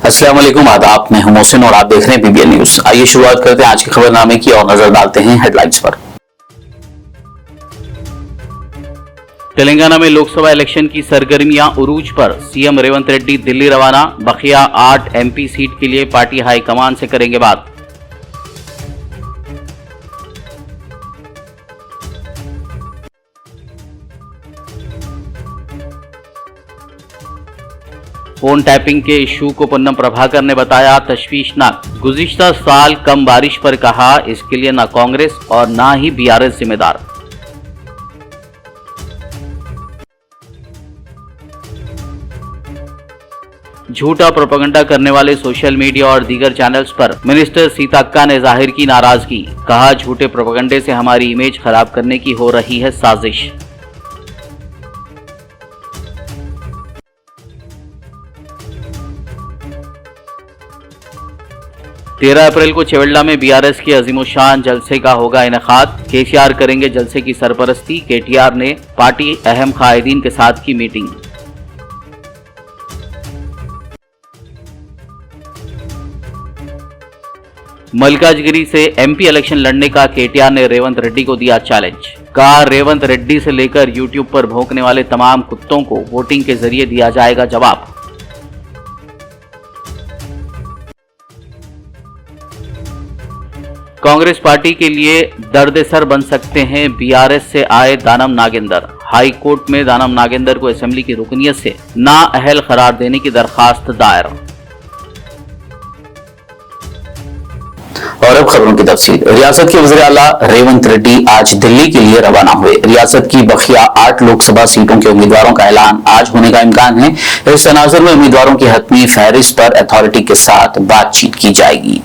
अस्सलाम वालेकुम, आदाब। मैं हूं मोहसिन और आप देख रहे हैं पीबीएन न्यूज। आइए शुरुआत करते हैं आज के खबरनामे की और नजर डालते हैं हेडलाइंस पर। तेलंगाना में लोकसभा इलेक्शन की सरगर्मियां उरूज पर। सीएम रेवंत रेड्डी दिल्ली रवाना। बकिया 8 एमपी सीट के लिए पार्टी हाईकमान से करेंगे बात। फोन टैपिंग के इशू को पोन्नम प्रभाकर ने बताया तशवीशनाक। गुज़िश्ता साल कम बारिश पर कहा इसके लिए न कांग्रेस और न ही बीआरएस जिम्मेदार। झूठा प्रोपेगेंडा करने वाले सोशल मीडिया और दीगर चैनल्स पर मिनिस्टर सीताक्का ने जाहिर की नाराजगी। कहा झूठे प्रोपेगेंडे से हमारी इमेज खराब करने की हो रही है साजिश। तेरह अप्रैल को चेवल्ला में बीआरएस के अजीमुशान जलसे का होगा इनेकाद। केसीआर करेंगे जलसे की सरपरस्ती। केटीआर ने पार्टी अहम कायदीन के साथ की मीटिंग। मल्काजगिरी से एमपी इलेक्शन लड़ने का केटीआर ने रेवंत रेड्डी को दिया चैलेंज। कहा रेवंत रेड्डी से लेकर यूट्यूब पर भौंकने वाले तमाम कुत्तों को वोटिंग के जरिए दिया जाएगा जवाब। कांग्रेस पार्टी के लिए दर्द-ए-सर बन सकते हैं बीआरएस से आए दानम नागेंदर। हाई कोर्ट में दानम नागेंदर को असेंबली की रुकनियत से नाअहल करार देने की दरखास्त दायर। और अब खबरों की तफसील। रियासत के वज़ीर आला रेवंत रेड्डी आज दिल्ली के लिए रवाना हुए। रियासत की बकिया 8 लोकसभा सीटों के उम्मीदवारों का ऐलान आज होने का इम्कान है। इस तनाजुर में उम्मीदवारों की हतमी फहरिस्त पर अथॉरिटी के साथ बातचीत की जाएगी।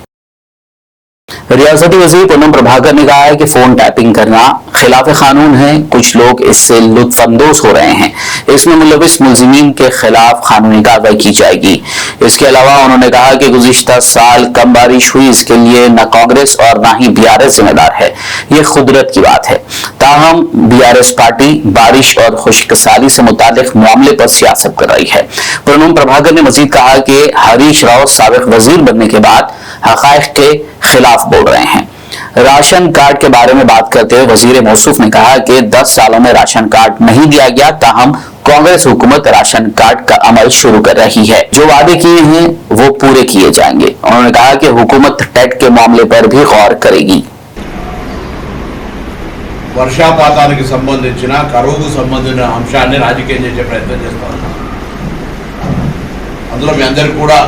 रियासती वजीर पोन्नम प्रभाकर ने कहा है कि फोन टैपिंग करना खिलाफ कानून है। कुछ लोग इससे लुत्फअंदोज हो रहे हैं। इसमें मुलविस मुल्जिमीन के खिलाफ कानूनी कार्रवाई की जाएगी। इसके अलावा उन्होंने कहा कि गुज़िश्ता साल कम बारिश हुई, इसके लिए न कांग्रेस और न ही बीआरएस जिम्मेदार है। ये खुदरत की बात है। ताहम बीआरएस पार्टी बारिश और खुशकसाली से मुतालिक मामले पर सियासत कर रही है। पोन्नम प्रभाकर ने मजीद कहा कि हरीश राव साबिक वजीर बनने के बाद हक़ाइक़ के खिलाफ बोल रहे हैं। राशन कार्ड के बारे में बात करते हुए वजीर मौसूफ ने कहा कि 10 सालों में राशन कार्ड नहीं दिया गया, ताहम कांग्रेस हुकूमत राशन कार्ड का अमल शुरू कर रही है। जो वादे किए हैं वो पूरे किए जाएंगे। उन्होंने कहा कि हुकूमत टेट के मामले पर भी गौर करेगी। వర్షాపాతానికి సంబంధించిన కరువుకు సంబంధించిన అంశాన్ని రాజకీయం చేసే ప్రయత్నం చేస్తా ఉన్నాం. అందులో మీ అందరికీ కూడా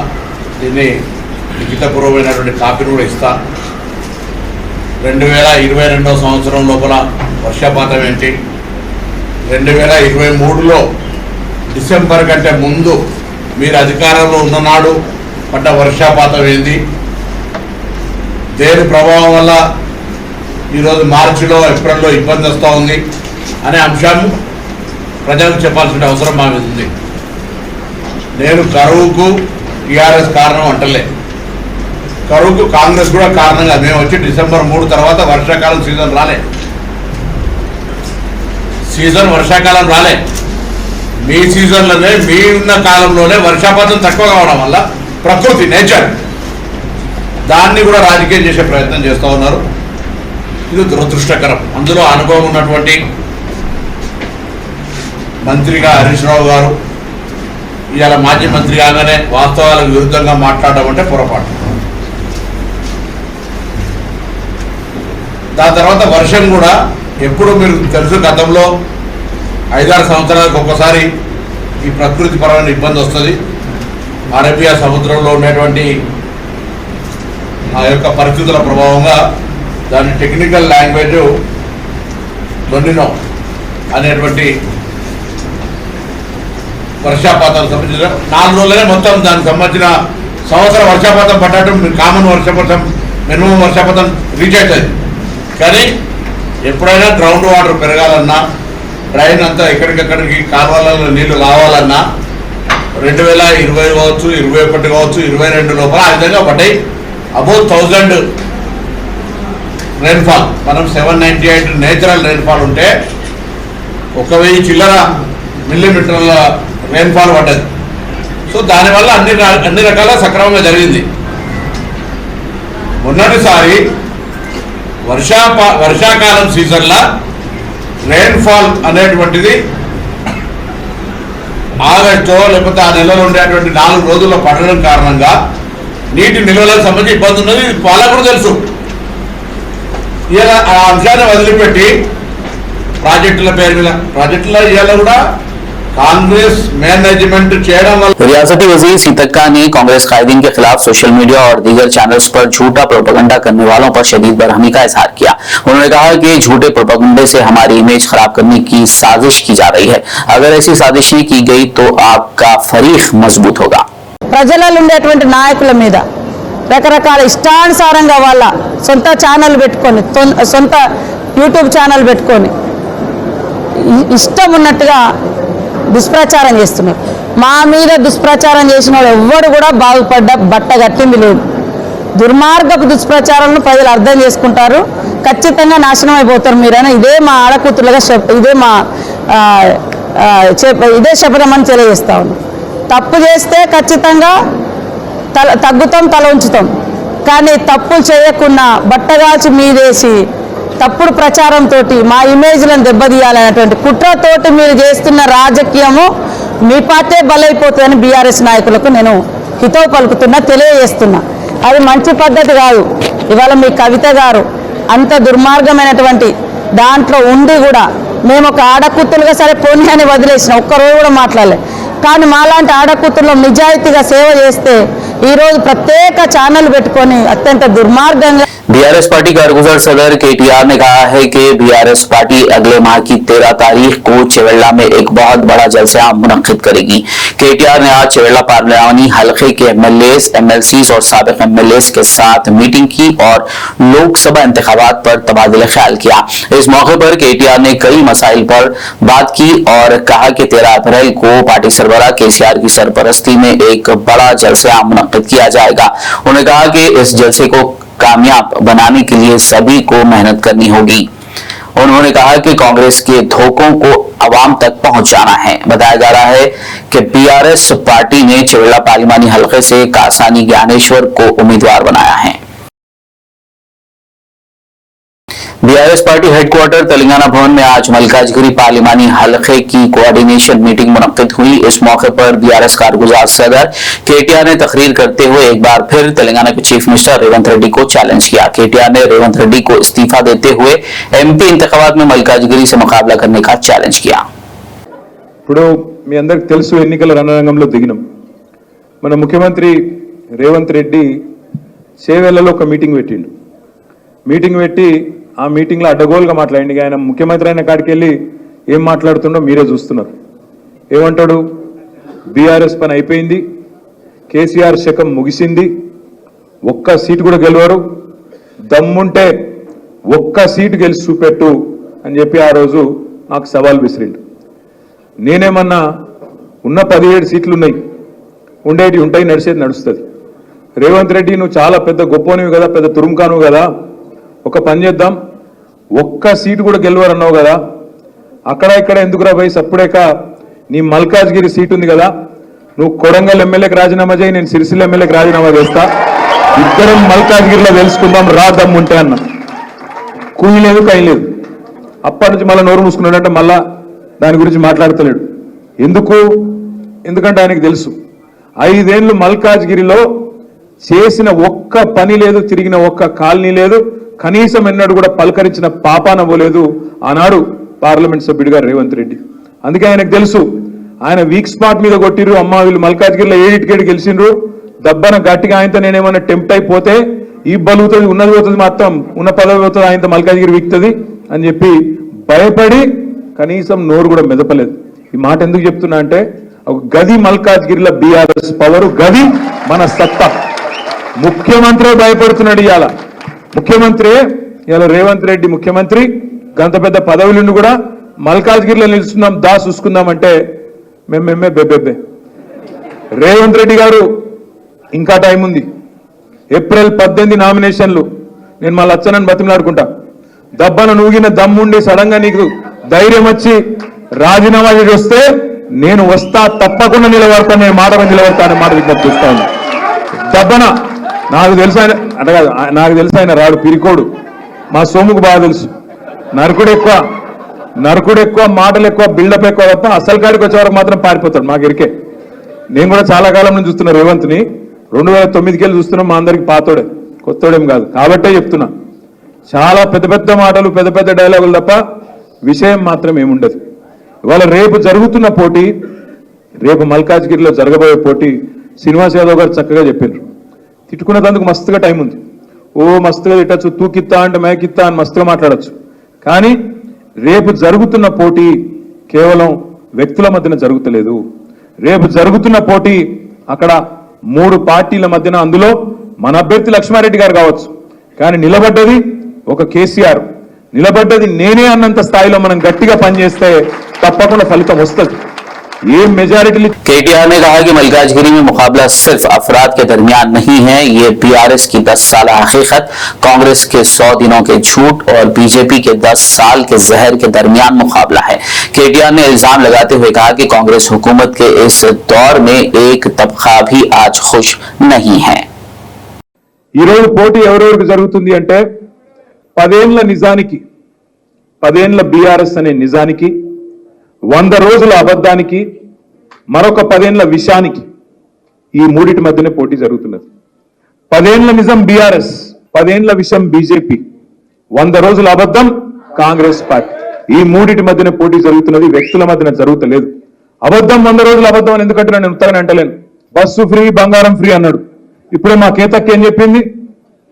దీన్ని లిఖితపూర్వమైనటువంటి కాపీని కూడా ఇస్తా. 2022 సంవత్సరం లోపల వర్షపాతం ఏంటి, 2023లో డిసెంబర్ కంటే ముందు మీరు అధికారంలో ఉన్ననాడు పడ్డ వర్షపాతం ఏంది, దేని ప్రభావం వల్ల ఈరోజు మార్చిలో ఏప్రిల్లో ఇబ్బంది వస్తూ ఉంది అనే అంశాన్ని ప్రజలకు చెప్పాల్సిన అవసరం మా మీద ఉంది. నేను కరువుకు టీఆర్ఎస్ కారణం అంటలే, కరువుకు కాంగ్రెస్ కూడా కారణంగా. మేము వచ్చి డిసెంబర్ 3 తర్వాత వర్షాకాలం సీజన్ రాలే. వర్షాకాలం రాలే. మీ సీజన్లోనే మీ ఉన్న కాలంలోనే వర్షాపాతం తక్కువ కావడం వల్ల ప్రకృతి నేచర్ దాన్ని కూడా రాజకీయం చేసే ప్రయత్నం చేస్తూ ఉన్నారు. ఇది దురదృష్టకరం. అందులో అనుభవం ఉన్నటువంటి మంత్రిగా హరీష్ రావు గారు ఇవాళ మాజీ మంత్రి కాగానే వాస్తవాలకు విరుద్ధంగా మాట్లాడడం అంటే పొరపాటు. దాని తర్వాత వర్షం కూడా ఎప్పుడు మీరు తెలుసు, గతంలో 5-6 సంవత్సరాలకు ఒక్కసారి ఈ ప్రకృతి పరమైన ఇబ్బంది వస్తుంది. అరేబియా సముద్రంలో ఉన్నటువంటి ఆ యొక్క పరిస్థితుల ప్రభావంగా దాని టెక్నికల్ లాంగ్వేజ్ లొనినో అనేటువంటి వర్షాపాతాలకు సంబంధించిన 4 రోజులనే మొత్తం దానికి సంబంధించిన సంవత్సరం వర్షాపాతం పట్టడం కామన్ వర్షపాతం, మినిమం వర్షపాతం రీచ్ అవుతుంది. కానీ ఎప్పుడైనా గ్రౌండ్ వాటర్ పెరగాలన్నా, డ్రైన్ అంతా ఎక్కడికెక్కడికి కాలువలలో నీళ్లు కావాలన్నా 2020 కావచ్చు, 21 కావచ్చు, 22 లోపల ఆ విధంగా పడ్డాయి. Above 1000 rainfall. మనం 798 నేచురల్ రెయిన్ఫాల్ ఉంటే 1000 చిల్లర మిల్లీమీటర్ల రెయిన్ఫాల్ పడ్డది. సో దానివల్ల అన్ని రకాల సక్రమంగా జరిగింది. మొన్నటిసారి వర్షాకాలం సీజన్లో రెయిన్ఫాల్ అనేటువంటిది ఆగస్టు లేకపోతే ఆ నెలలో ఉండేటువంటి 4 రోజుల్లో పడడం కారణంగా నీటి నిల్వలకు సంబంధించి ఇబ్బంది ఉన్నది వాళ్ళకు కూడా తెలుసు. ఇలా ఆ అంశాన్ని వదిలిపెట్టి ప్రాజెక్టుల పేరు మీద ప్రాజెక్టుల ఇవాళ కూడా कांग्रेस मैनेजमेंट चेयरम रियासती वजीर सीतक्का ने कांग्रेस कायदीन के खिलाफ सोशल मीडिया और दीगर चैनल्स पर झूठा प्रोपेगेंडा करने वालों पर शदीद बरहमी का इजहार किया। उन्होंने कहा कि झूठे प्रोपेगेंडे से हमारी इमेज खराब करने की साजिश की जा रही है। अगर ऐसी साजिशें की गई तो आपका फरीक मजबूत होगा। ప్రజలలో ఉండేటువంటి నాయకుల మీద రకరకాల ఇష్టానుసారంగా వాళ్ళ సొంత ఛానల్ పెట్టుకొని సొంత యూట్యూబ్ ఛానల్ పెట్టుకొని ఇష్టం ఉన్నట్టుగా దుష్ప్రచారం చేస్తున్నారు. మా మీద దుష్ప్రచారం చేసిన వాళ్ళు ఎవ్వరు కూడా బాగుపడ్డ బట్ట కట్టింది లేదు. దుర్మార్గపు దుష్ప్రచారాలను ప్రజలు అర్థం చేసుకుంటారు, ఖచ్చితంగా నాశనం అయిపోతారు మీరైనా. ఇదే మా ఆడకూతులుగా ఇదే శపథమని తెలియజేస్తా ఉన్నాం. తప్పు చేస్తే ఖచ్చితంగా తగ్గుతాం, తల ఉంచుతాం. కానీ తప్పులు చేయకుండా బట్టగాల్చి మీదేసి తప్పుడు ప్రచారంతో మా ఇమేజ్లను దెబ్బతీయాలనేటువంటి కుట్రతోటి మీరు చేస్తున్న రాజకీయము మీ పార్టీ బలైపోతుందని బీఆర్ఎస్ నాయకులకు నేను హితవు పలుకుతున్నా, తెలియజేస్తున్నా. అది మంచి పద్ధతి కాదు. ఇవాళ మీ కవిత గారు అంత దుర్మార్గమైనటువంటి దాంట్లో ఉండి కూడా మేము ఒక ఆడకూతులుగా సరే పోనీ అని వదిలేసిన ఒక్కరోజు కూడా మాట్లాడలే. కానీ మాలాంటి ఆడకూతుల్లో నిజాయితీగా సేవ చేస్తే ఈరోజు ప్రత్యేక ఛానల్ పెట్టుకొని అత్యంత దుర్మార్గంగా बीआरएस पार्टी कारगुजार सदर केटीआर ने कहा है कि बीआरएस पार्टी अगले माह की 13 तारीख को चेवेल्ला में एक बहुत बड़ा जलसा मुनक्किद करेगी। केटीआर ने आज चेवेल्ला पार्लियामानी हलके के एमएलएस, एमएलसीज और साबिक एमएलएस के साथ मीटिंग की और लोकसभा इंतखाबात पर तबादला ख्याल किया। इस मौके पर केटीआर ने कई मसाइल पर बात की और कहा कि 13 अप्रैल को पार्टी सरबराह केसीआर की सरपरस्ती में एक बड़ा जलसा मुनक्किद किया जाएगा। उन्होंने कहा कि इस जलसे को कामयाब बनाने के लिए सभी को मेहनत करनी होगी। उन्होंने कहा कि कांग्रेस के धोखों को अवाम तक पहुंचाना है। बताया जा रहा है कि बीआरएस पार्टी ने चेवेल्ला पार्लियामानी हलके से कासानी ज्ञानेश्वर को उम्मीदवार बनाया है। बीआरएस पार्टी हेडक्वार्टर तेलंगाना भवन में आज मल्काजगिरी पार्लियामानी हलके की कोऑर्डिनेशन मीटिंग मुनक्किद हुई। इस मौके पर बीआरएस कारगुजार सदर केटीआर ने तकरीर करते हुए एक बार फिर तेलंगाना के चीफ मिनिस्टर रेवंत रेड्डी को चैलेंज किया। केटीआर ने रेवंत रेड्डी को इस्तीफा देते हुए एमपी इंतखाबात में मल्काजगिरी से मुकाबला करने का चैलेंज किया। ఇప్పుడు మీ అందరికి తెలుసు ఎన్నికల రణరంగంలో దిగినాం. మన ముఖ్యమంత్రి రేవంత్ రెడ్డి చేవెళ్లలో ఒక మీటింగ్ పెట్టిండు. మీటింగ్ పెట్టి ఆ మీటింగ్లో అడ్డగోలుగా మాట్లాడింది. ఆయన ముఖ్యమంత్రి అయిన కాడికి వెళ్ళి ఏం మాట్లాడుతుండో మీరే చూస్తున్నారు. ఏమంటాడు? బీఆర్ఎస్ పని అయిపోయింది, కేసీఆర్ శకం ముగిసింది, ఒక్క సీటు కూడా గెలవరు, దమ్ముంటే ఒక్క సీటు గెలిచి చూపెట్టు అని చెప్పి ఆ రోజు నాకు సవాల్ విసిరిండు. నేనేమన్నా ఉన్న 17 సీట్లు ఉన్నాయి, ఉండేటి ఉంటాయి, నడిచేది నడుస్తుంది. రేవంత్ రెడ్డి నువ్వు చాలా పెద్ద గొప్పనివి కదా, పెద్ద తురుంకాను కదా, ఒక పని చేద్దాం, ఒక్క సీటు కూడా గెలవరన్నావు కదా, అక్కడ ఇక్కడ ఎందుకురా పోయి సప్పుడేక నీ మల్కాజ్గిరి సీటు ఉంది కదా, నువ్వు కొడంగల్ ఎమ్మెల్యేకి రాజీనామా చేయి, నేను సిరిసిల్ల ఎమ్మెల్యేకి రాజీనామా చేస్తా, ఇద్దరం మల్కాజ్గిరిలో తెలుసుకుందాం రా దమ్ముంటే అన్న. కూయి లేదు, కై లేదు. అప్పటి నుంచి మళ్ళీ నోరు మూసుకున్నాడంటే మళ్ళా దాని గురించి మాట్లాడతలేడు. ఎందుకంటే ఆయనకు తెలుసు 5 ఏళ్ళు మల్కాజ్గిరిలో చేసిన ఒక్క పని లేదు, తిరిగిన ఒక్క కాలనీ లేదు, కనీసం ఎన్నడూ కూడా పలకరించిన పాపాన పోలేదు ఆనాడు పార్లమెంట్ సభ్యుడిగా రేవంత్ రెడ్డి. అందుకే ఆయనకు తెలుసు ఆయన వీక్ స్పాట్ మీద కొట్టిర్రు. అమ్మ వీళ్ళు మల్కాజ్గిరిలో 7 గెలిచిండ్రు, దబ్బన గట్టిగా ఆయనతో నేనేమన్నా టెంప్ట్ అయిపోతే ఈ బలుగుతుంది, ఉన్నది పోతుంది, మొత్తం ఉన్న పదవి పోతుంది, ఆయనతో మల్కాజ్గిరి వీక్తుంది అని చెప్పి భయపడి కనీసం నోరు కూడా మెదపలేదు. ఈ మాట ఎందుకు చెప్తున్నా అంటే ఒక గది మల్కాజ్గిరిలో బీఆర్ఎస్ పవరు, గది మన సత్తా. ముఖ్యమంత్రి భయపడుతున్నాడు. ఇవాళ ముఖ్యమంత్రి, ఇవాళ రేవంత్ రెడ్డి ముఖ్యమంత్రి, గంత పెద్ద పదవులుండి కూడా మల్కాజ్గిరిలో నిలుస్తున్నాం, దా చూసుకుందామంటే మేమే బెబ్బెబ్బే. రేవంత్ రెడ్డి గారు ఇంకా టైం ఉంది. ఏప్రిల్ 18 నామినేషన్లు. నేను మా లచ్చనని బతిమలాడుకుంటా, దబ్బన నూగిన దమ్ముండి సడన్ గా నీకు ధైర్యం వచ్చి రాజీనామా చేసి వస్తే నేను వస్తా, తప్పకుండా నిలబడతాను, నేను మాట మీద నిలబడతాను మాట విజ్ఞప్తి చేస్తాను. దబ్బన నాకు తెలుసు ఆయన అంటే కాదు, నాకు తెలుసు ఆయన రాడు పిరికోడు, మా సోముకు బాగా తెలుసు. నరకుడు ఎక్కువ, మాటలు ఎక్కువ, బిల్డప్ ఎక్కువ తప్ప అసలు కాడికి వచ్చే వరకు మాత్రం పారిపోతాడు. మాకు ఎరికే. నేను కూడా చాలా కాలం నుంచి చూస్తున్నా రేవంత్ని, 2009కి వెళ్ళి చూస్తున్నాం. మా అందరికి పాతోడే, కొత్తోడేం కాదు. కాబట్టే చెప్తున్నా, చాలా పెద్ద పెద్ద మాటలు, పెద్ద పెద్ద డైలాగులు తప్ప విషయం మాత్రం ఏముండదు. ఇవాళ రేపు జరుగుతున్న పోటీ, రేపు మల్కాజ్గిరిలో జరగబోయే పోటీ శ్రీనివాస్ యాదవ్ గారు చక్కగా చెప్పారు. తిట్టుకునేందుకు మస్తుగా టైం ఉంది. మస్తుగా తిట్టచ్చు, తూకిత్తా అంటే మేకిత్తా అని మస్తుగా మాట్లాడచ్చు. కానీ రేపు జరుగుతున్న పోటీ కేవలం వ్యక్తుల మధ్యన జరుగుతలేదు. రేపు జరుగుతున్న పోటీ అక్కడ 3 పార్టీల మధ్యన, అందులో మన అభ్యర్థి లక్ష్మారెడ్డి గారు కావచ్చు, కానీ నిలబడ్డది ఒక కేసీఆర్, నిలబడ్డది నేనే అన్నంత స్థాయిలో మనం గట్టిగా పనిచేస్తే తప్పకుండా ఫలితం వస్తుంది. ఏ మెజారిటీ केटीआर ने कहा कि मल्काजगिरी में मुकाबला सिर्फ अफराद के दरमियान नहीं है, ये बीआरएस की 10 साल हकीकत, कांग्रेस के 100 दिनों के झूठ और बीजेपी के 10 साल के जहर के दरमियान मुकाबला है। केटीआर ने इल्जाम लगाते हुए कहा कि कांग्रेस हुकूमत के इस दौर में एक तबका भी आज खुश नहीं है। ఈ రోజు పోటీ ఎవరెవరికి జరుగుతుంది అంటే 10 ఏళ్ల నిజానికి, 10 ఏళ్ల బీఆర్ఎస్ అనే నిజానికి, 100 రోజుల అబద్ధానికి, మరొక 10 ఏళ్ల విషానికి, ఈ మూడిటి మధ్యనే పోటీ జరుగుతున్నది. 10 ఏళ్ల నిజం బీఆర్ఎస్, 10 ఏళ్ల విషం బీజేపీ, 100 రోజుల అబద్ధం కాంగ్రెస్ పార్టీ. ఈ మూడిటి మధ్యన పోటీ జరుగుతున్నది, వ్యక్తుల మధ్యన జరుగుతలేదు. అబద్ధం 100 రోజుల అబద్ధం అని ఎందుకంటే నేను ఉత్తరాన్ని అంటలేను. బస్సు ఫ్రీ, బంగారం ఫ్రీ అన్నాడు. ఇప్పుడు మా కేతక్క ఏం చెప్పింది?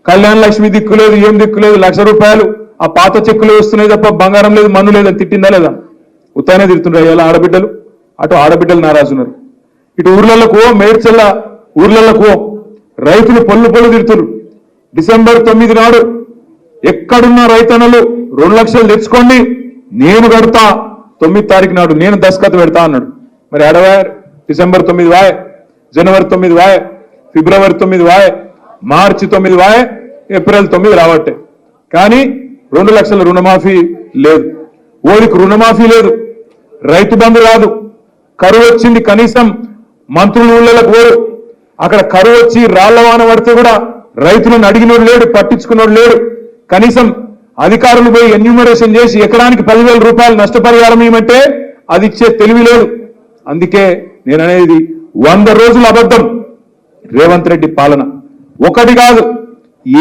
కళ్యాణ లక్ష్మి దిక్కు లేదు, ఏం దిక్కు లేదు, ₹1,00,000 ఆ పాత చెక్కులు వస్తున్నాయి తప్ప బంగారం లేదు, మన్ను లేదని తిట్టిందా లేదా? ఉత్తానే తిడుతుండ్రు ఇలా ఆడబిడ్డలు. అటు ఆడబిడ్డలు నారాజున్నారు, ఇటు ఊర్లలకు మేడ్చల్ల ఊర్లకు రైతులు పొల్లు తిడుతున్నారు. డిసెంబర్ 9 నాడు ఎక్కడున్న రైతన్నలు 2 లక్షలు తెచ్చుకోండి, నేను కడతా, 9 తారీఖు నాడు నేను దస్కత్ పెడతా అన్నాడు. మరి అడవాయ్ డిసెంబర్ 9 వాయ్, జనవరి 9 వాయ్, ఫిబ్రవరి 9 వాయ్, మార్చి 9 వాయ్, ఏప్రిల్ 9 రావట్టే. కానీ 2 లక్షల రుణమాఫీ లేదు, ఓడికి రుణమాఫీ లేదు, రైతు బంధు రాదు, కరువు వచ్చింది. కనీసం మంత్రులు ఊళ్ళకు పోరు, అక్కడ కరువు వచ్చి రాళ్లవాన పడితే కూడా రైతులను అడిగినోడు లేడు, పట్టించుకున్నోడు లేడు. కనీసం అధికారులు పోయి ఎన్యూమరేషన్ చేసి ఎకరానికి ₹10,000 నష్టపరిహారం ఇవ్వమంటే అది ఇచ్చే తెలివి లేదు. అందుకే నేను అనేది 100 రోజుల అబద్ధం రేవంత్ రెడ్డి పాలన. ఒకటి కాదు,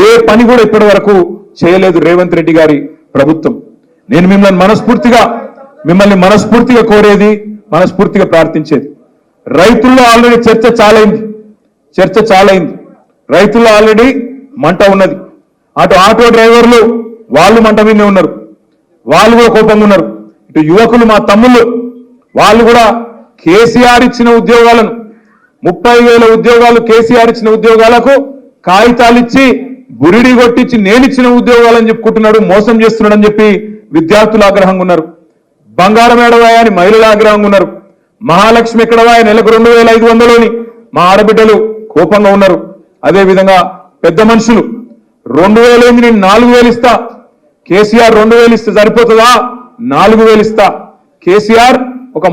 ఏ పని కూడా ఇప్పటి వరకు చేయలేదు రేవంత్ రెడ్డి గారి ప్రభుత్వం. నేను మిమ్మల్ని మనస్ఫూర్తిగా కోరేది, మనస్ఫూర్తిగా ప్రార్థించేది, రైతుల్లో ఆల్రెడీ చర్చ చాలైంది. రైతుల్లో ఆల్రెడీ మంట ఉన్నది. అటు ఆటో డ్రైవర్లు వాళ్ళు మంట మీదనే ఉన్నారు, వాళ్ళు కూడా కోపంగా ఉన్నారు. ఇటు యువకులు, మా తమ్ముళ్ళు, వాళ్ళు కూడా కేసీఆర్ ఇచ్చిన ఉద్యోగాలను, 30,000 ఉద్యోగాలు కేసీఆర్ ఇచ్చిన ఉద్యోగాలకు కాగితాలు ఇచ్చి గురిడి కొట్టించి నేను ఇచ్చిన ఉద్యోగాలని చెప్పుకుంటున్నాడు, మోసం చేస్తున్నాడు అని చెప్పి విద్యార్థులు ఆగ్రహంగా ఉన్నారు. బంగారం ఏడవాయ అని మహిళలు ఆగ్రహంగా ఉన్నారు. మహాలక్ష్మి ఎక్కడవాయ నెలకు 2,500 మా ఆడబిడ్డలు కోపంగా ఉన్నారు. అదే విధంగా పెద్ద మనుషులు 2,000 ఏంది, నేను 4,000 ఇస్తా, కేసీఆర్ 2,000 ఇస్తే సరిపోతుందా, 4,000 ఇస్తా, కేసీఆర్ ఒక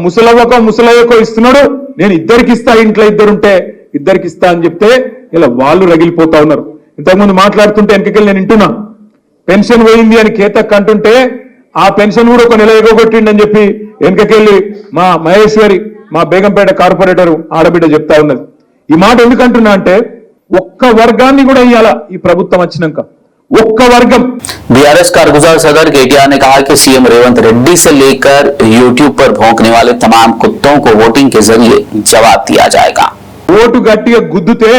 ముసలయ్యకో ఇస్తున్నాడు, నేను ఇద్దరికి ఇస్తా, ఇంట్లో ఇద్దరుంటే ఇద్దరికి ఇస్తా అని చెప్తే ఇలా వాళ్ళు రగిలిపోతా ఉన్నారు. ఇంతకుముందు మాట్లాడుతుంటే వెనకకెళ్ళి నేను వింటున్నా, పెన్షన్ పోయింది అని కేతక్ అంటుంటే ఆ పెన్షన్ కూడా ఒక నెల ఎగగొట్టిండని చెప్పి వెనకకెళ్ళి మా మహేశ్వరి, మా బేగంపేట కార్పొరేటర్ ఆడబిడ్డ చెప్తా ఉన్నది. ఈ మాట ఎందుకంటున్నా అంటే ఒక్క వర్గాన్ని కూడా ఇయ్యాల ఈ ప్రభుత్వం వచ్చినాక, ఒక్క వర్గం. बीआरएस कारगुजार सदर केटीआर ने कहा कि सीएम रेवंत रेड्डी से लेकर यूट्यूब पर भौंकने वाले तमाम कुत्तों को वोटिंग के जरिए जवाब दिया जाएगा। ఓటు గట్టిగా గుద్దుతే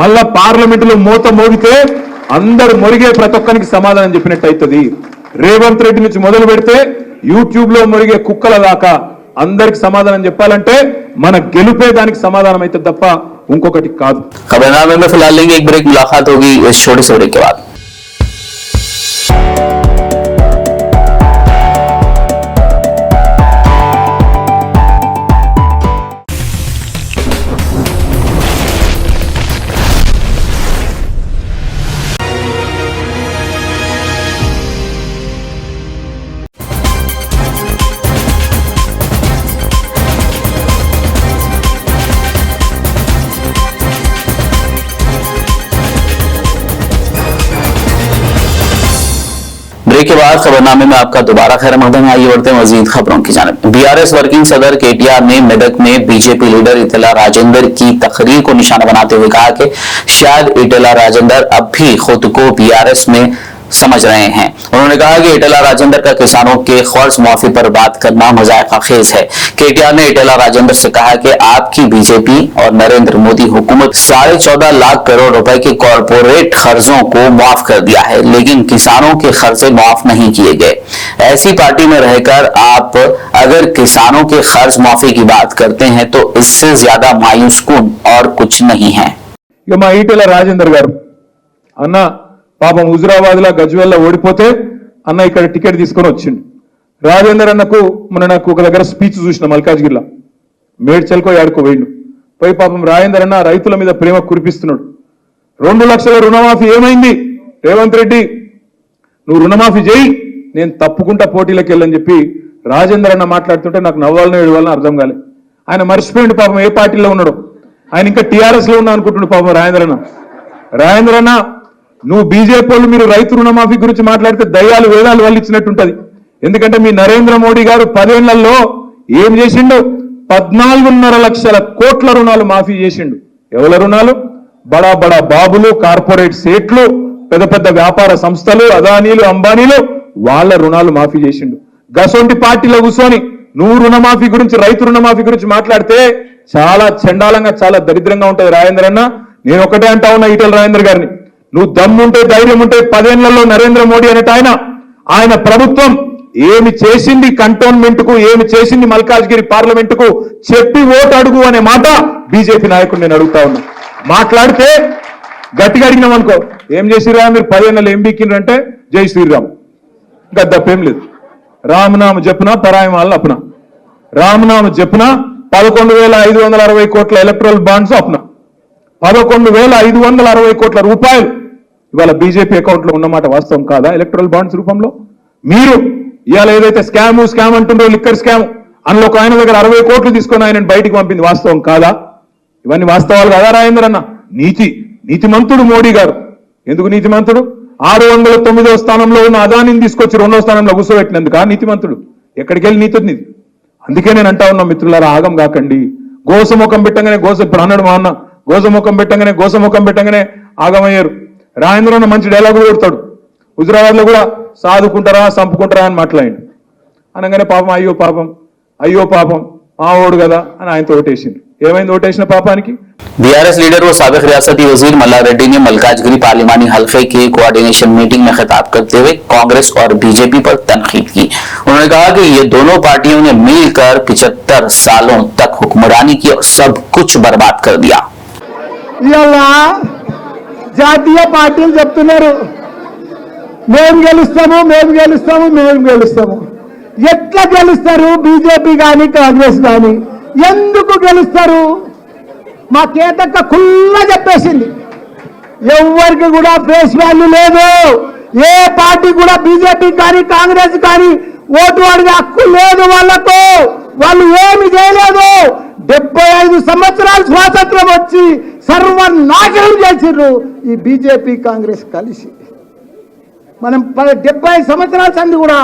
మళ్ళా పార్లమెంటులో మోత మోగితే అందరు మొరిగే ప్రతి ఒక్కరికి సమాధానం చెప్పినట్టు అవుతుంది. రేవంత్ రెడ్డి నుంచి మొదలు పెడితే యూట్యూబ్ లో మొరిగే కుక్కల దాకా అందరికి సమాధానం చెప్పాలంటే మన గెలుపే దానికి సమాధానం అయితే తప్ప ఇంకొకటి కాదు. खबरनामे में फिलहाल लेंगे एक ब्रेक, मुलाकात होगी इस छोटे से ब्रेक के बाद। ब्रेक के बाद खबरनामे में आपका दोबारा खैर मकदम। आइए बढ़ते हैं मजीद खबरों की जानिब। बीआरएस वर्किंग सदर केटीआर ने मेदक में बीजेपी लीडर इटेला राजेंद्र की तकरीर को निशाना बनाते हुए कहा कि शायद इटेला राजेंद्र अब भी खुद को बीआरएस में समझ रहे हैं। उन्होंने कहा कि इटेला राजेंद्र का किसानों के कर्ज माफी पर बात करना मजाक़ाखेज है। केटीआर ने इटेला राजेंद्र से कहा कि आपकी बीजेपी और नरेंद्र मोदी हुकूमत 14.5 लाख करोड़ रुपए के कॉरपोरेट कर्जों को माफ कर दिया है, लेकिन किसानों के कर्जे माफ नहीं किए गए। ऐसी पार्टी में रहकर आप अगर किसानों के कर्ज माफी की बात करते हैं तो इससे ज्यादा मायूस कुन और कुछ नहीं है। इटेला राजेंद्र गारू अन्ना పాపం హుజురాబాద్లో గజ్వేల్లో ఓడిపోతే అన్న ఇక్కడ టికెట్ తీసుకొని వచ్చిండు. రాజేందర్ అన్నకు నాకు ఒక దగ్గర స్పీచ్ చూసిన మల్కాజ్గిరిలో, మేడ్చల్కో యాడుకో పోయిండు. పోయి పాపం రాజేందర్ అన్న రైతుల మీద ప్రేమ కురిపిస్తున్నాడు. 2 లక్షల రుణమాఫీ ఏమైంది? రేవంత్ రెడ్డి నువ్వు రుణమాఫీ చేయి, నేను తప్పుకుంటా పోటీలకు వెళ్ళని చెప్పి రాజేందర్ అన్న మాట్లాడుతుంటే నాకు నవ్వాలనో ఏడవాలనో అర్థం కాలే. ఆయన మర్చిపోయిండు పాపం ఏ పార్టీలో ఉన్నాడో. ఆయన ఇంకా టీఆర్ఎస్ లో ఉన్నా అనుకుంటున్నాడు పాపం రాజేంద్ర అన్న నువ్వు బీజేపీ వాళ్ళు మీరు రైతు రుణమాఫీ గురించి మాట్లాడితే దయ్యాలు వేదాలు వల్లిచ్చినట్టుంటది. ఎందుకంటే మీ నరేంద్ర మోడీ గారు 10 ఏళ్లలో ఏం చేసిండు? 14.5 లక్షల కోట్ల రుణాలు మాఫీ చేసిండు. ఎవరి రుణాలు? బడా బడా బాబులు, కార్పొరేట్ సేట్లు, పెద్ద పెద్ద వ్యాపార సంస్థలు, అదానీలు, అంబానీలు, వాళ్ళ రుణాలు మాఫీ చేసిండు. గసొంటి పార్టీలో కూర్చొని నువ్వు రుణమాఫీ గురించి, రైతు రుణమాఫీ గురించి మాట్లాడితే చాలా చండాలంగా, చాలా దరిద్రంగా ఉంటది రాజేంద్ర అన్న. నేను ఒకటే అంటా ఉన్నా ఈటెల రాజేందర్ గారిని, నువ్వు దమ్ముంటే ధైర్యం ఉంటే 10 ఏళ్లలో నరేంద్ర మోడీ అనేట ఆయన ప్రభుత్వం ఏమి చేసింది కంటోన్మెంట్ కు, ఏమి చేసింది మల్కాజ్గిరి పార్లమెంట్ కు చెప్పి ఓటు అడుగు అనే మాట బీజేపీ నాయకుడు నేను అడుగుతా ఉన్నా. మాట్లాడితే గట్టిగా అడిగినాం అనుకో, ఏం చేసిరా మీరు 10 ఏళ్ళలో ఏం బీకిండ్రంటే జై శ్రీరామ్, ఇంకా తప్పేం లేదు. రామనామ జపున పరాయం వాళ్ళ అప్న, రామనామ జపున 11,560 కోట్ల ఎలక్ట్రల్ బాండ్స్ అప్న, 11,560 కోట్ల రూపాయలు ఇవాళ బీజేపీ అకౌంట్ లో ఉన్నమాట వాస్తవం కాదా? ఎలక్ట్రల్ బాండ్స్ రూపంలో మీరు ఇవాళ ఏదైతే స్కామ్ అంటుండో, లిక్కర్ స్కామ్, అందులో ఒక ఆయన దగ్గర 60 కోట్లు తీసుకొని ఆయన బయటికి పంపింది వాస్తవం కాదా? ఇవన్నీ వాస్తవాలు కాదా రాజేంద్ర అన్న? నీతిమంతుడు మోడీ గారు. ఎందుకు నీతిమంతుడు? 609వ స్థానంలో ఉన్న అదానిని తీసుకొచ్చి 2వ స్థానంలో కూర్చోబెట్టినందుకు నీతిమంతుడు. ఎక్కడికి వెళ్ళి నీతి ఉంది? అందుకే నేను అంటా ఉన్నా మిత్రులారా, ఆగం కాకండి. గోసముఖం పెట్టగానే ఇప్పుడు అన్నాడు మా అన్న, గోసముఖం పెట్టగానే ఆగమయ్యారు. రాజేంద్ర మంచి డైలాగ్ కొడతాడు. హుజురాబాద్ లో కూడా సాదుకుంటారా సంపుకుంటారా అని మాట్లాడిండు. అనగానే పాపం అయ్యో పాపం మా ఓడు కదా అని ఆయనతో ఓటేసింది. ఏమైంది ఓటేసిన పాపానికి? बीआरएस लीडर व साबिक रियासती वजीर मल्ला रेड्डी ने मल्काजगिरी पार्लिमानी हल्के के कोऑर्डिनेशन मीटिंग में खिताब करते हुए कांग्रेस और बीजेपी पर तनकीद की। उन्होंने कहा कि ये दोनों पार्टियों ने मिलकर 75 सालों तक हुक्मरानी की और सब कुछ बर्बाद कर दिया। జాతీయ పార్టీలు చెప్తున్నారు మేము గెలుస్తాము. ఎట్లా గెలుస్తారు? బీజేపీ కానీ కాంగ్రెస్ కానీ ఎందుకు గెలుస్తారు? మా కేతక్క కుల్లా చెప్పేసింది, ఎవరికి కూడా ఫేస్ వాల్యూ లేదు. ఏ పార్టీ కూడా బీజేపీ కానీ కాంగ్రెస్ కానీ ఓటు అడిగే హక్కు లేదు వాళ్లకు. వాళ్ళు ఏమి చేయలేదు. 75 సంవత్సరాలు స్వాతంత్రం వచ్చి సర్వనాశనం చేసిర్రు ఈ బీజేపీ కాంగ్రెస్ కలిసి. మనం 70 సంవత్సరాల సంది కూడా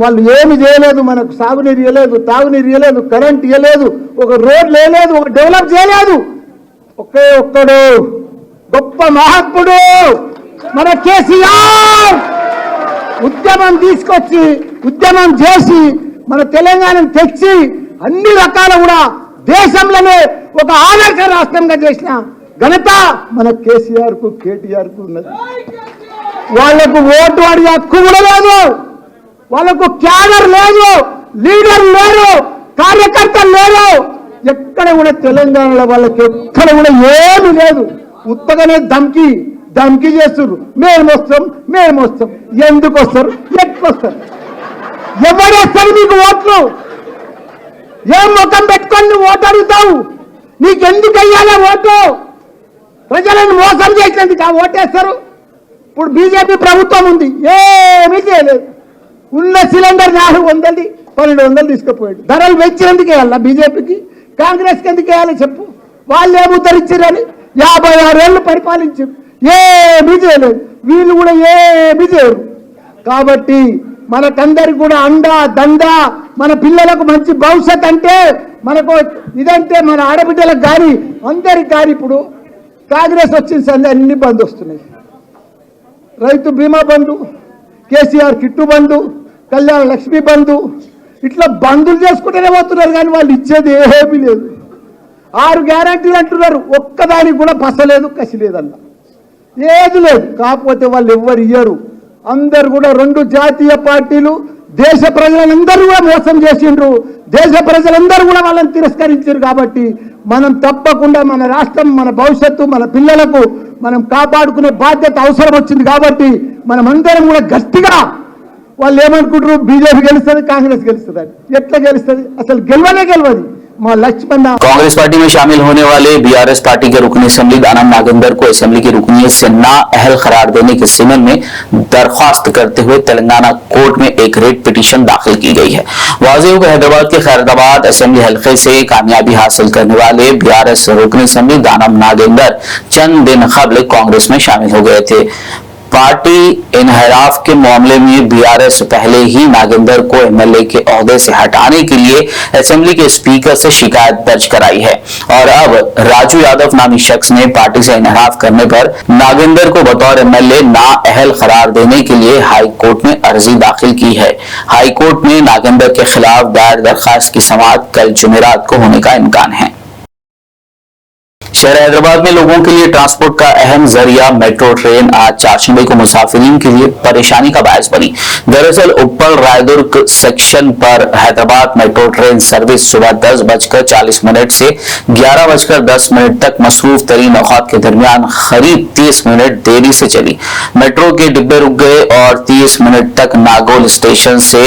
వాళ్ళు ఏమి చేయలేదు. మనకు సాగునీరు ఇవ్వలేదు, తాగునీరు ఇవ్వలేదు, కరెంట్ ఇవ్వలేదు, ఒక రోడ్లు వేయలేదు, ఒక డెవలప్ చేయలేదు. ఒక్కడు గొప్ప మహాత్ముడు మన కేసీఆర్ ఉద్యమం తీసుకొచ్చి, ఉద్యమం చేసి మన తెలంగాణను తెచ్చి అన్ని రకాల కూడా దేశంలోనే ఒక ఆదర్శ రాష్ట్రంగా చేసిన ఘనత మన కేసీఆర్ కు, కేటీఆర్ కు ఉన్నది. వాళ్లకు ఓటు అడిగే హక్కు కూడా లేదు. వాళ్లకు క్యాడర్ లేదు, లీడర్ లేరు, కార్యకర్తలు లేరు. ఎక్కడ కూడా తెలంగాణలో వాళ్ళకి ఎక్కడ కూడా ఏమి లేదు. ఉత్తగానే ధమ్కి చేస్తున్నారు. మేము వస్తాం. ఎందుకు వస్తారు? ఎట్లా వస్తారు? ఎవరేస్తారు మీకు ఓట్లు? ఏం ముఖం పెట్టుకొని నువ్వు ఓటు అడుగుతావు? నీకెందుకు అయ్యాలా ఓటు? ప్రజలను మోసం చేసినందుకు ఆ ఓటేస్తారు. ఇప్పుడు బీజేపీ ప్రభుత్వం ఉంది, ఏమీ చేయలేదు. ఉన్న సిలిండర్ 400 1200 తీసుకుపోయాడు. ధరలు పెంచినందుకు వేయాలా బీజేపీకి? కాంగ్రెస్కి ఎందుకు వేయాలి చెప్పు? వాళ్ళు ఏమి ఉద్ధరించారని 56 ఏళ్ళు పరిపాలించారు, ఏమీ చేయలేదు. వీళ్ళు కూడా ఏమీ చేయరు. కాబట్టి మనకందరికి కూడా అండా దండ, మన పిల్లలకు మంచి భవిష్యత్ అంటే మనకు ఇదంటే మన ఆడబిడ్డలకు కానీ అందరికి కానీ ఇప్పుడు కాంగ్రెస్ వచ్చిన సంది అన్ని బంద్ వస్తున్నాయి. రైతు బీమా బంధు, కేసీఆర్ కిట్టు బంధు, కళ్యాణ లక్ష్మి బంధు, ఇట్లా బంధులు చేసుకుంటూనే పోతున్నారు కానీ వాళ్ళు ఇచ్చేది ఏమీ లేదు. 6 గ్యారంటీలు అంటున్నారు, ఒక్కదానికి కూడా పసలేదు కసి లేదన్న, ఏది లేదు. కాకపోతే వాళ్ళు ఎవ్వరు ఇయ్యరు. అందరు కూడా 2 జాతీయ పార్టీలు దేశ ప్రజలందరూ కూడా మోసం చేసిండ్రు. దేశ ప్రజలందరూ కూడా వాళ్ళని తిరస్కరించారు. కాబట్టి మనం తప్పకుండా మన రాష్ట్రం, మన భవిష్యత్తు, మన పిల్లలకు మనం కాపాడుకునే బాధ్యత అవసరం వచ్చింది. కాబట్టి మనం అందరం కూడా గట్టిగా, వాళ్ళు ఏమనుకుంటారు బీజేపీ గెలుస్తుంది, కాంగ్రెస్ గెలుస్తుంది అని. ఎట్లా గెలుస్తుంది? అసలు గెలవనే గెలవదు. कांग्रेस पार्टी में शामिल होने वाले बीआरएस पार्टी के रुकनी असेंबली दानम नागेंद्र को असेंबली की रुकनीत से नाअहल करार देने के संबंध में दरख्वास्त करते हुए तेलंगाना कोर्ट में एक रेट पिटीशन दाखिल की गई है। वाज़ेह हो कि हैदराबाद के खैरदाबाद असेंबली हल्के से कामयाबी हासिल करने वाले बीआरएस रुकनी असेंबली दानम नागेंद्र चंद दिन कबल कांग्रेस में शामिल हो गए थे। पार्टी इनहराफ के मामले में बीआरएस पहले ही नागेंद्र को एमएलए के ओहदे से हटाने के लिए असेंबली के स्पीकर से शिकायत दर्ज कराई है और अब राजू यादव नामी शख्स ने पार्टी से इनहराफ करने पर नागेंद्र को बतौर एमएलए नाअहल करार देने के लिए हाई कोर्ट में अर्जी दाखिल की है। हाई कोर्ट में नागेंद्र के खिलाफ दायर दरखास्त की समाअत कल जुमेरात को होने का इम्कान है। शहर हैदराबाद में लोगों के लिए ट्रांसपोर्ट का अहम जरिया मेट्रो ट्रेन आज चारशंबे को मुसाफिरीन के लिए परेशानी का बायस बनी। दरअसल उप्पल रायदुर्ग सेक्शन पर हैदराबाद मेट्रो ट्रेन सर्विस सुबह 10:40 से 11:10 तक मसरूफ तरीन औकात के दरमियान करीब 30 मिनट देरी से चली। मेट्रो के डिब्बे रुक गए और 30 मिनट तक नागोल स्टेशन से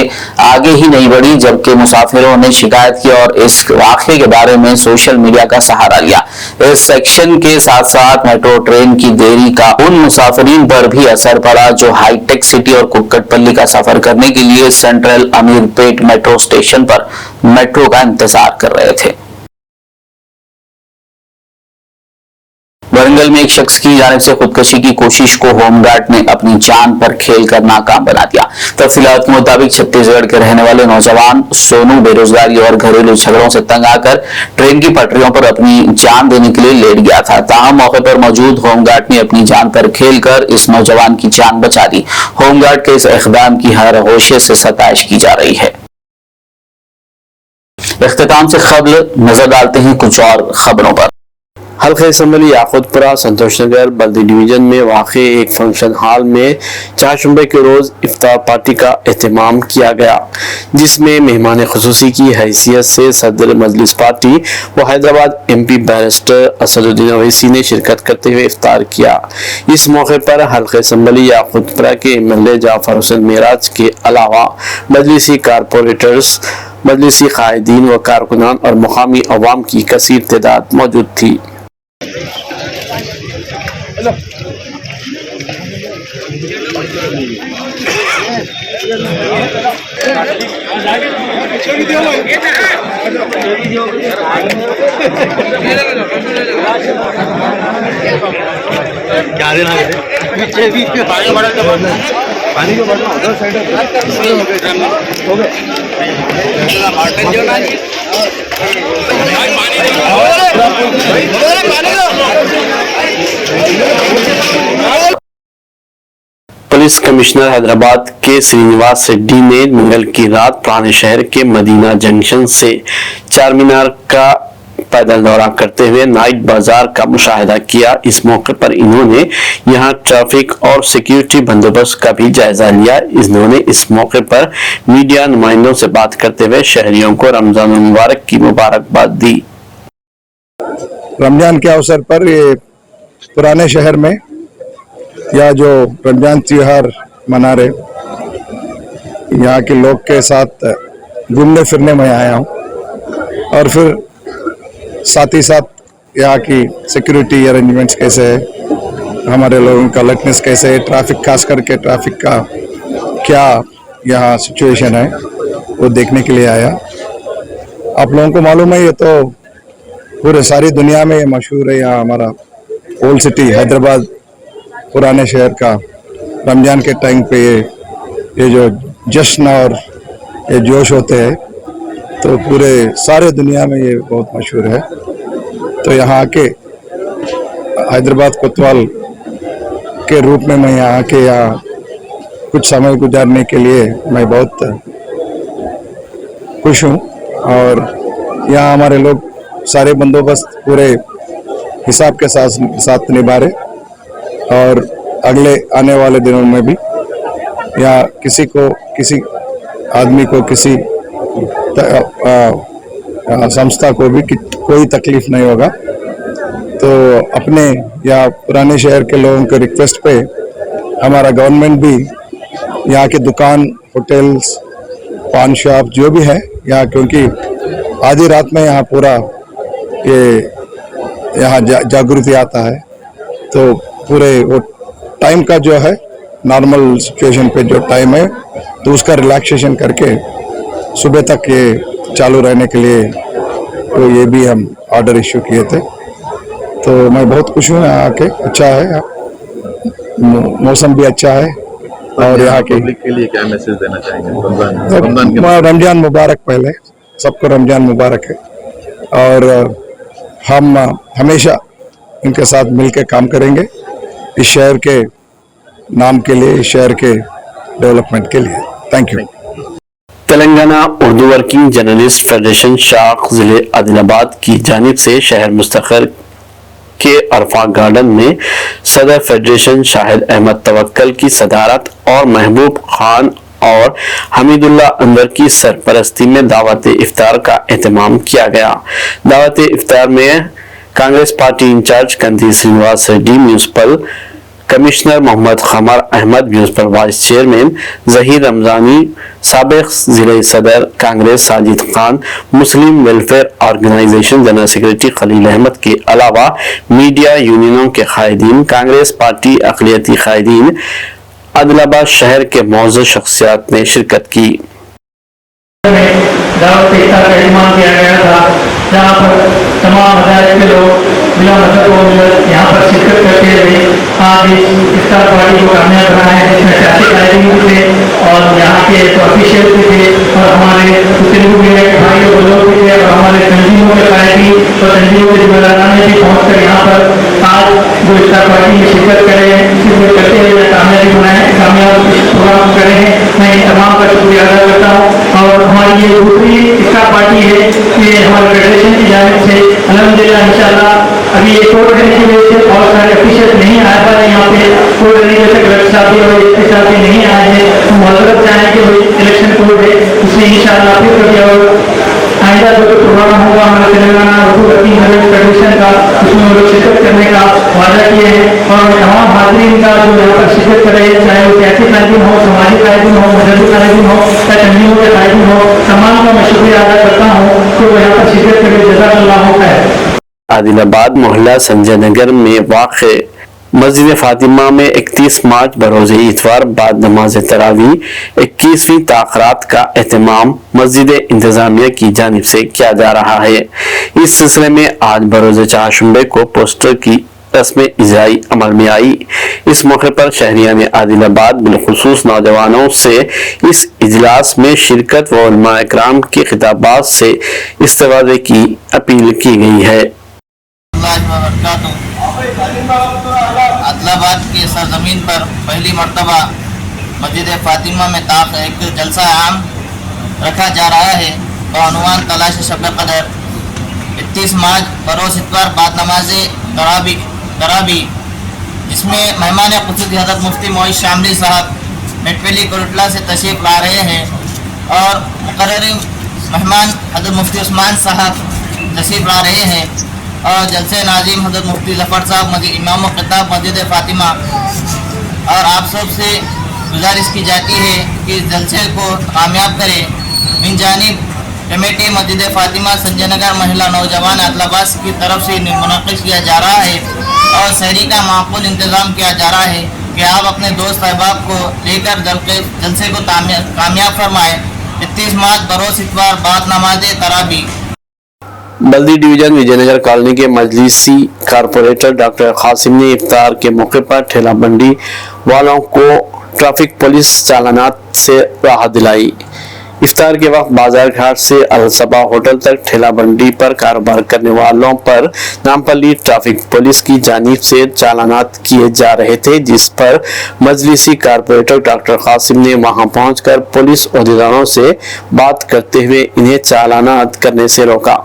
आगे ही नहीं बढ़ी, जबकि मुसाफिरों ने शिकायत की और इस वाक़े के बारे में सोशल मीडिया का सहारा लिया। इस सेक्शन के साथ साथ मेट्रो ट्रेन की देरी का उन मुसाफिरीन पर भी असर पड़ा जो हाईटेक सिटी और कुक्कटपल्ली का सफर करने के लिए सेंट्रल अमीरपेट मेट्रो स्टेशन पर मेट्रो का इंतजार कर रहे थे। वरंगल में एक शख्स की जानिब से खुदकुशी की कोशिश को होमगार्ड ने अपनी जान पर खेल कर नाकाम बना दिया। तफसीलात के मुताबिक छत्तीसगढ़ के रहने वाले नौजवान सोनू बेरोजगारी और घरेलू झगड़ों से तंग आकर ट्रेन की पटरियों पर अपनी जान देने के लिए लेट गया था। ताहम मौके पर मौजूद होमगार्ड ने अपनी जान पर खेल कर इस नौजवान की जान बचा दी। होमगार्ड के इस इक़दाम की हर होशे से सताइश की जा रही है। इख्तिताम से कबल नजर डालते हैं कुछ और खबरों पर। हल्का असेंबली याकूतपुरा संतोष नगर बल्दी डिवीजन में वाक़े एक फंक्शन हॉल में चारशंबे के रोज इफ्तार पार्टी का एहतमाम किया गया, जिसमें मेहमान खुसूसी की हैसियत से सदर मजलिस पार्टी व हैदराबाद MP बैरिस्टर असदुद्दीन अवैसी ने शिरकत करते हुए इफ्तार किया। इस मौके पर हल्का असेंबली याकूतपुरा के MLA जाफर हुसैन मेराज के अलावा मजलिसी कारपोरेटर्स, मजलिसी कायदीन व कारकुनान और मुकामी अवाम की कसीर तादाद मौजूद थी। क्या देना है पानी को बढ़ना उधर साइड हो गए पुलिस कमिश्नर हैदराबाद के श्रीनिवास रेड्डी ने मंगल की रात पुराने शहर के मदीना जंक्शन से चार मीनार का पैदल दौरा करते हुए नाइट बाजार का मुशाहिदा किया। इस मौके पर इन्होंने यहां ट्रैफिक और सिक्योरिटी बंदोबस्त का भी जायजा लिया। इन्होंने इस मौके पर मीडिया नुमाइंदों से बात करते हुए शहरियों को रमजान मुबारक की मुबारकबाद दी। रमजान के अवसर पर ये पुराने शहर में या जो रमजान त्योहार मना रहे, यहाँ के लोग के साथ घूमने फिरने में आया हूँ और फिर साथ ही साथ यहाँ की सिक्योरिटी अरेंजमेंट्स कैसे है, हमारे लोगों का अलर्टनेस कैसे है, ट्रैफिक खास करके ट्रैफिक का क्या यहाँ सिचुएशन है वो देखने के लिए आया। आप लोगों को मालूम है ये तो पूरे सारी दुनिया में मशहूर है। यहाँ हमारा ओल्ड सिटी हैदराबाद पुराने शहर का रमजान के टाइम पे ये ये जो जश्न और ये जोश होते हैं तो पूरे सारे दुनिया में ये बहुत मशहूर है। तो यहाँ के हैदराबाद कोतवाल के रूप में मैं यहाँ के यहाँ कुछ समय गुजारने के लिए मैं बहुत खुश हूँ। और यहाँ हमारे लोग सारे बंदोबस्त पूरे हिसाब के साथ निभा रहे और अगले आने वाले दिनों में भी या किसी आदमी को किसी संस्था को भी कोई तकलीफ नहीं होगा। तो अपने या पुराने शहर के लोगों के रिक्वेस्ट पे हमारा गवर्नमेंट भी यहाँ के दुकान, होटल्स, पान शॉप जो भी है यहाँ, क्योंकि आधी रात में यहाँ पूरा ये यहाँ जागृति आता है तो पूरे वो टाइम का जो है नॉर्मल सिचुएशन पे जो टाइम है तो उसका रिलैक्सेशन करके सुबह तक ये चालू रहने के लिए तो ये भी हम ऑर्डर इश्यू किए थे। तो मैं बहुत खुश हूँ यहाँ आके, अच्छा है, मौसम भी अच्छा है। और यहाँ के पब्लिक के लिए क्या मैसेज देना चाहेंगे? रमजान मुबारक, पहले सबको रमजान मुबारक है और हम हमेशा इनके साथ मिलकर काम करेंगे इस शहर के नाम के लिए, इस शहर के डेवलपमेंट के लिए। Thank you. Telangana Urdu working journalist federation शाख जिले आदिलाबाद की जानिब से शहर मुस्तकिल के अरफा गार्डन में सदर फेडरेशन शाहिद अहमद तवक्कल की सदारत और महबूब खान और हमीदुल्लाह अनवर की सरपरस्ती में दावत इफ्तार का एहतमाम किया गया। दावत इफ्तार में Congress party incharge Kandi Srinivas Reddy, municipal commissioner Mohammad Khamar Ahmed, municipal vice chairman Zaheer Ramzani, साबिक जिले सदर कांग्रेस साजिद खान, मुस्लिम welfare organisation general secretary Khalil Ahmed के अलावा मीडिया यूनियनों के कायदीन, कांग्रेस पार्टी अक़लियती कायदीन, आदिलाबाद शहर के मौजूद शख्सियात ने शिरकत की। दावत इफ्तार का इस्तेमाल किया गया था, जहाँ पर तमाम मज़ाहिब के लोग बिला मजहब व मिल्लत यहाँ पर शिरकत करते हुए आज इस इफ्तार पार्टी को कामयाब बनाए, जिसमें सियासी कायदीन थे और यहाँ के ऑफिशियल भी थे और हमारे तेलुगु मीडिया के भाई और लोग भी थे और हमारे तंजीमों के कायदीन और तंजीमों के जिम्मेदारान ने भी पहुँच कर यहाँ पर आज जो इफ्तार पार्टी में शिरकत करते हुए कामयाबी बनाए, कामयाब प्रोग्राम करे हैं। मैं तमाम का शुक्रिया अदा करता हूँ। और हमारी ये दूसरी इफ्तार पार्टी है कि हमारे फेडरेशन की जानिब से अल्हम्दुलिल्लाह इंशाअल्लाह अभी ये कोविड रहने की वजह से बहुत सारे ऑफिशियल नहीं आ पाए यहाँ पे, कोविड रहने की वजह से कलेक्टर साहब भी और एसपी साहब भी नहीं आए हैं। हम माजरत चाहें कि भाई इलेक्शन कोड है, उसमें इंशाअल्लाह फिर कभी और आइंदा जो प्रोग्राम होगा हमारे तेलंगाना उर्दू वर्किंग फेडरेशन का, उसमें वो लोग शिरकत करने का वादा किए हैं। और तमाम हाज़रीन का जो यहाँ पर शिरकत कर रहे हैं, चाहे वो सियासी कायदीन हो, समाजी कायदीन हो, मजहबी कायदीन हो या तंजीमों के कायदीन हो, तमाम का मैं शुक्रिया अदा करता हूँ कि वो यहाँ पर शिरकत करके जज़ाकल्लाह खैर। आदिलाबाद मोहल्ला संजय नगर में वाक़े मस्जिद फातिमा में 31 मार्च बरोज़ इतवार बाद नमाज तरावी 21वीं ताख़रात का एहतमाम मस्जिद इंतज़ामिया की जानिब से किया जा रहा है। इस सिलसिले में आज बरोज़ चारशंबे को पोस्टर की रस्म इजराई अमल में आई। इस मौके पर शहरियान आदिलाबाद बिलखुसूस नौजवानों से इस इजलास में शिरकत व उलमा इकराम के खिताबात से इस्तेफ़ादे की अपील की गई है। आदिलाबाद की सरजमीन पर पहली मरतबा मस्जिद फातिमा में एक जलसा आम रखा जा रहा है और अनुमान तलाश शब कदर 31 मार्च बरोज़ इतवार बाद नमाज तरावी जिसमें मेहमान खुसूसी हज़रत मुफ्ती मोइज शामली साहब मेटवेली कोटला से तशरीफ़ ला रहे हैं और मुकर्रर मेहमान हज़रत मुफ्ती उस्मान साहब तशरीफ़ ला रहे हैं और जलसे नाज़िम हज़रत मुफ्ती ज़फ़र साहब इमाम ख़िताब मस्जिद फातिमा। और आप सब से गुजारिश की जाती है कि जलसे को कामयाब करें। इन जानिब कमेटी मस्जिद फातिमा संजय नगर महिला नौजवान आदिलाबाद की तरफ से मुनक़िद किया जा रहा है और शहरी का माकूल इंतज़ाम किया जा रहा है कि आप अपने दोस्त अहबाब को लेकर जलसे को कामयाब फरमाएँ। 31 मार्च बरोज़ इतवार बाद नमाज तरावी। बल्दी डिवीजन विजयनगर कॉलोनी के मजलिसी कारपोरेटर डॉक्टर कासिम ने इफ्तार के मौके पर ठेला बंडी वालों को ट्रैफिक पुलिस चालानात से राहत दिलाई। इफ्तार के वक्त बाजार घाट से अलसबा होटल तक ठेला बंडी पर कारोबार करने वालों पर नामपल्ली ट्रैफिक पुलिस की जानिब से चालानात किए जा रहे थे, जिस पर मजलिसी कारपोरेटर डॉक्टर कासिम ने वहां पहुंचकर पुलिस अहदेदारों से बात करते हुए इन्हें चालानात करने से रोका।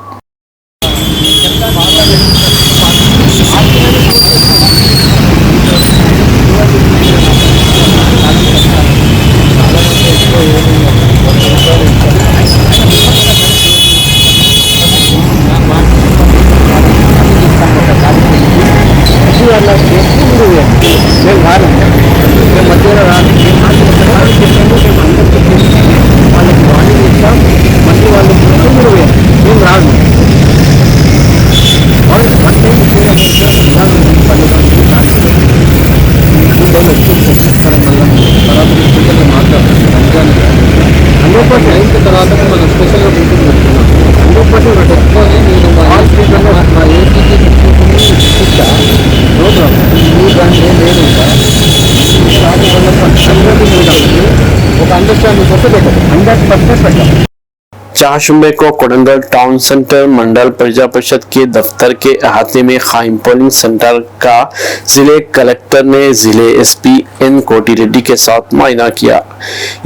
चाशुम्बे को कोडंगल टाउन सेंटर मंडल प्रजा परिषद के दफ्तर के अहाते में कायम पोलिंग सेंटर का जिले कलेक्टर ने जिले एसपी एन कोटी रेड्डी के साथ मुआयना किया।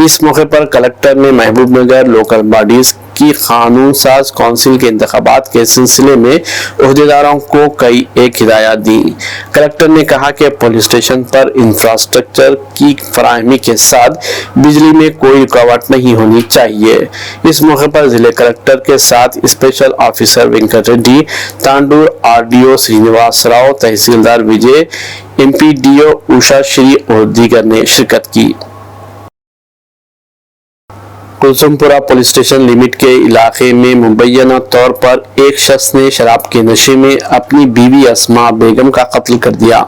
इस मौके पर कलेक्टर ने महबूबनगर लोकल बॉडीज की कानून साज काउंसिल के इंतखाबात के सिलसिले में ओहदेदारों को कई एक हिदायत दी। कलेक्टर ने कहा कि पुलिस स्टेशन पर इंफ्रास्ट्रक्चर की फराहमी के साथ बिजली में कोई रुकावट नहीं होनी चाहिए। इस मौके पर जिले कलेक्टर के साथ special officer Venkat Reddy, Tandur RDO Srinivas Rao, tahsildar Vijay, MPDO Usha Sri और दीगर ने शिरकत की। कुलसुमपुरा पुलिस स्टेशन लिमिट के इलाके में मुबैना तौर पर एक शख्स ने शराब के नशे में अपनी बीवी अस्मा बेगम का कत्ल कर दिया।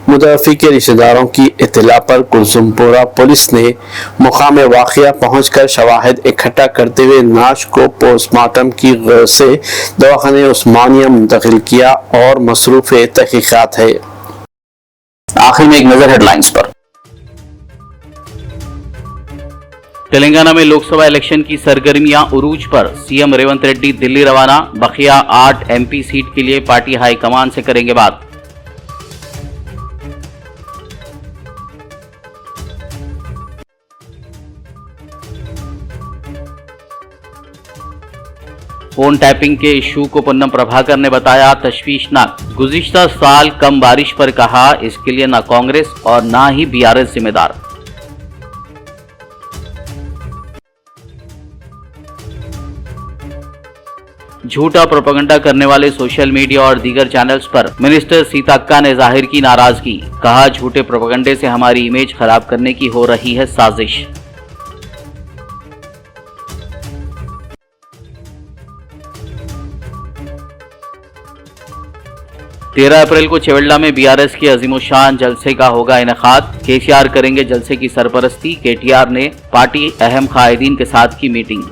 मुतवफ़्फ़ी के रिश्तेदारों की इत्तला पर कुलसुमपुरा पुलिस ने मुकाम वाक़िया पहुंचकर शवाहिद इकट्ठा करते हुए नाश को पोस्टमार्टम की गर्ज से दवाखाने उस्मानिया मुंतकिल किया और मसरूफ़ तहक़ीक़ात है। आखिर में एक नजर हेडलाइंस पर। तेलंगाना में लोकसभा इलेक्शन की सरगर्मियां उरूज पर। सीएम रेवंत रेड्डी दिल्ली रवाना। बखिया 8 एमपी सीट के लिए पार्टी हाईकमान से करेंगे बात। फोन टैपिंग के इशू को पुन्नम प्रभाकर ने बताया तशवीशनाक। गुज़िश्ता साल कम बारिश पर कहा इसके लिए न कांग्रेस और न ही बीआरएस जिम्मेदार। झूठा प्रोपेगेंडा करने वाले सोशल मीडिया और दीगर चैनल्स पर मिनिस्टर सीताक्का ने जाहिर की नाराजगी। कहा झूठे प्रोपेगेंडे से हमारी इमेज खराब करने की हो रही है साजिश। तेरह अप्रैल को चेवल्ला में बीआरएस के अजीमुशान जलसे का होगा इनेकाद। केसीआर करेंगे जलसे की सरपरस्ती। केटीआर ने पार्टी अहम कायदीन के साथ की मीटिंग।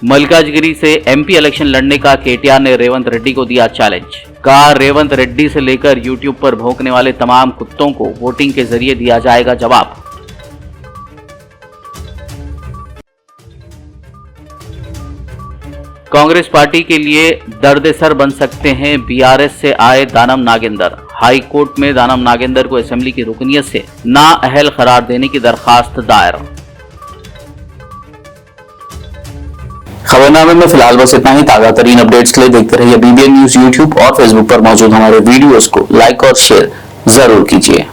मल्काजगिरी से एमपी इलेक्शन लड़ने का केटीआर ने रेवंत रेड्डी को दिया चैलेंज। कहा रेवंत रेड्डी से लेकर यूट्यूब पर भौंकने वाले तमाम कुत्तों को वोटिंग के जरिए दिया जाएगा जवाब। कांग्रेस पार्टी के लिए दर्द-ए-सर बन सकते हैं बीआरएस से आए दानम नागेंदर। हाई कोर्ट में दानम नागेंदर को असेंबली की रुकनियत से नाअहल करार देने की दरखास्त दायर। खबरनामे में फिलहाल बस इतना ही। ताजा तरीन अपडेट्स के लिए देखते रहिए बीबीएन न्यूज यूट्यूब और फेसबुक पर मौजूद हमारे वीडियोस को लाइक और शेयर जरूर कीजिए।